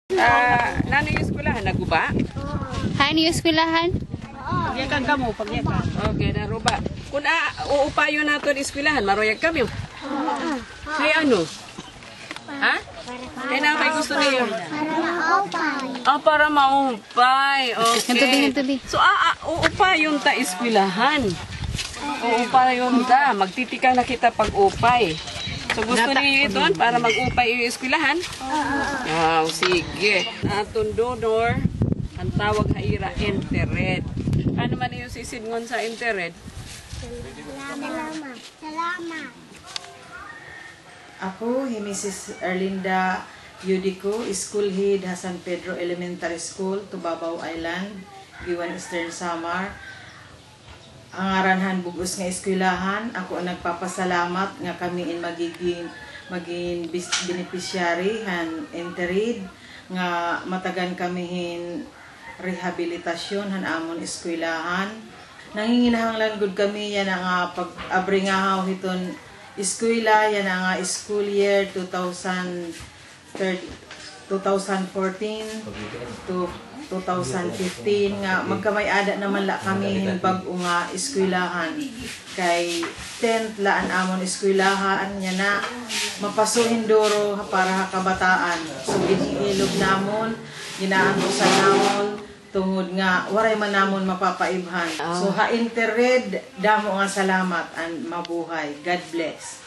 Nano yung eskwelahan? Naguba? Hani yung eskwelahan? Pagyakan ka mo, pagyakan. Okay, naruba. Kung uupayo na ito eskwelahan, maroyag kami. Kaya ano? Ha? Kaya na kayo gusto niyo? Para maupay. Okay. Gantubi. So, uupayon ta eskwelahan. Uupayon ta. Magtitika na kita pag-upay. So, gusto niyo ito para mag-upay yung eskwelahan? Sige. Atong donor, ang tawag haira, Entered. Ano man yung sisidngon sa Entered? Salamat. Ako, Mrs. Erlinda Yudico, School Head, San Pedro Elementary School, Tubabaw Island, Giwan Eastern Samar. Ang aranhan bugos nga eskwelahan, ako ang nagpapasalamat nga kami magiging beneficiary han entered nga matagan kami rehabilitasyon han amon eskwelahan. Nanginginahanglan gud kami yan nga pag-abringahaw hiton eskwela yan nga school year 2014 to 2015 nga magkamay-ada naman la kami bag-o nga eskwelahan kay 10th laan amon eskwelahan nya na mapasuhin doro para kabataan. So giniilog namon, ginaantusan namon tungod nga waray man namon mapapaibhan. So ha Entered, damo nga salamat and mabuhay. God bless.